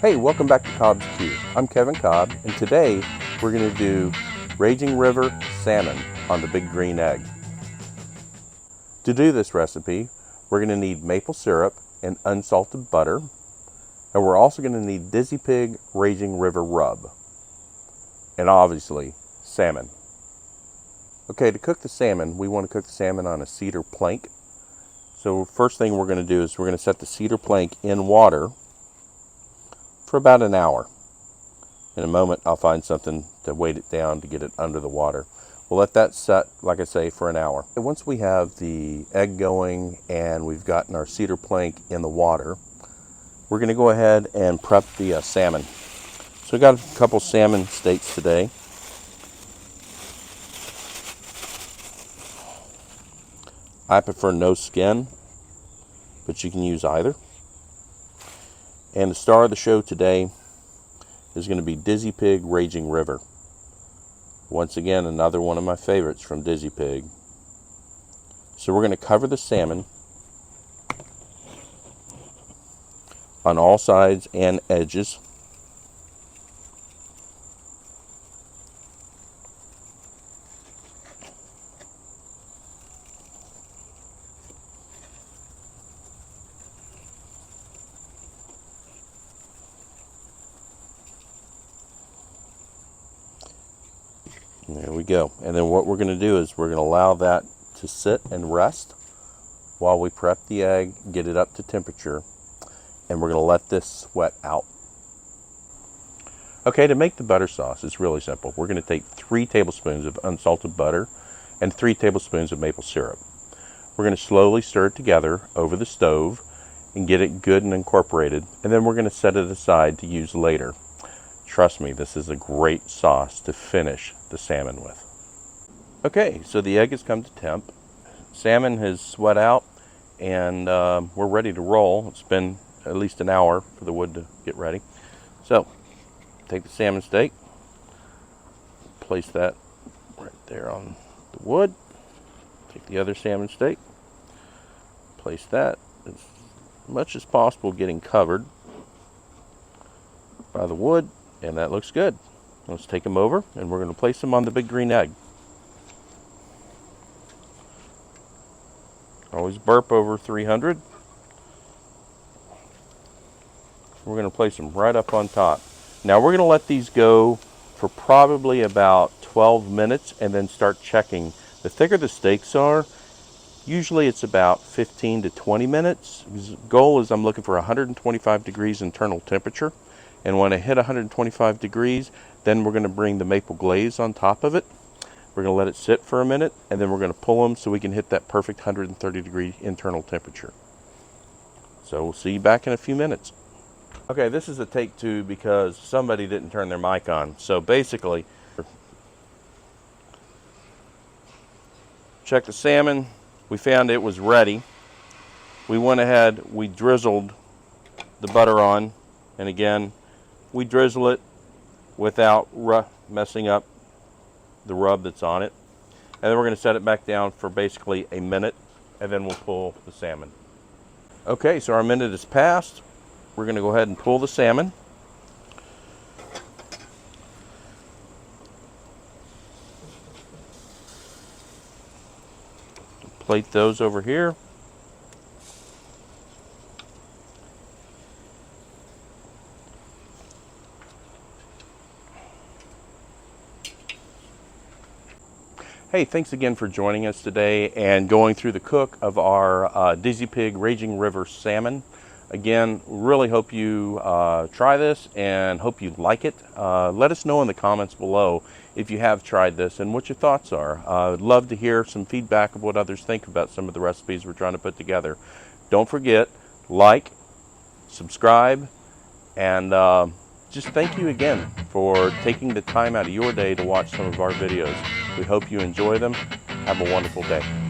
Hey, welcome back to Cobb's Q. I'm Kevin Cobb, and today we're going to do Raging River salmon on the big green egg. To do this recipe, we're going to need maple syrup and unsalted butter, and we're also going to need Dizzy Pig Raging River rub, and obviously salmon. Okay, to cook the salmon, we want to cook the salmon on a cedar plank. So first thing we're going to do is we're going to set the cedar plank in water for about an hour. In a moment, I'll find something to weight it down to get it under the water. We'll let that set, like I say, for an hour. And once we have the egg going and we've gotten our cedar plank in the water, we're going to go ahead and prep the salmon. So we got a couple salmon steaks today. I prefer no skin, but you can use either. And the star of the show today is going to be Dizzy Pig Raging River. Once again, another one of my favorites from Dizzy Pig. So we're going to cover the salmon on all sides and edges. There we go. And then what we're going to do is we're going to allow that to sit and rest while we prep the egg, get it up to temperature, and we're going to let this sweat out. Okay, to make the butter sauce, it's really simple. We're going to take 3 tablespoons of unsalted butter and 3 tablespoons of maple syrup. We're going to slowly stir it together over the stove and get it good and incorporated, and then we're going to set it aside to use later. Trust me, this is a great sauce to finish the salmon with. Okay, so the egg has come to temp. Salmon has sweat out, and we're ready to roll. It's been at least an hour for the wood to get ready. So, take the salmon steak, place that right there on the wood. Take the other salmon steak, place that as much as possible getting covered by the wood, and that looks good. Let's take them over, and we're going to place them on the big green egg. Always burp over 300. We're going to place them right up on top. Now we're going to let these go for probably about 12 minutes and then start checking. The thicker the steaks are, usually it's about 15 to 20 minutes. The goal is I'm looking for 125 degrees internal temperature. And when I hit 125 degrees, then we're going to bring the maple glaze on top of it. We're going to let it sit for a minute, and then we're going to pull them so we can hit that perfect 130 degree internal temperature. So we'll see you back in a few minutes. Okay, this is a take 2 because somebody didn't turn their mic on. So basically, check the salmon. We found it was ready. We went ahead, we drizzled the butter on, and again, we drizzle it without messing up the rub that's on it. And then we're going to set it back down for basically a minute, and then we'll pull the salmon. Okay, so our minute has passed. We're going to go ahead and pull the salmon. Plate those over here. Hey, thanks again for joining us today and going through the cook of our Dizzy Pig Raging River salmon. Again, really hope you try this and hope you like it. Let us know in the comments below if you have tried this and what your thoughts are. I'd love to hear some feedback of what others think about some of the recipes we're trying to put together. Don't forget, like, subscribe, and just thank you again for taking the time out of your day to watch some of our videos. We hope you enjoy them. Have a wonderful day.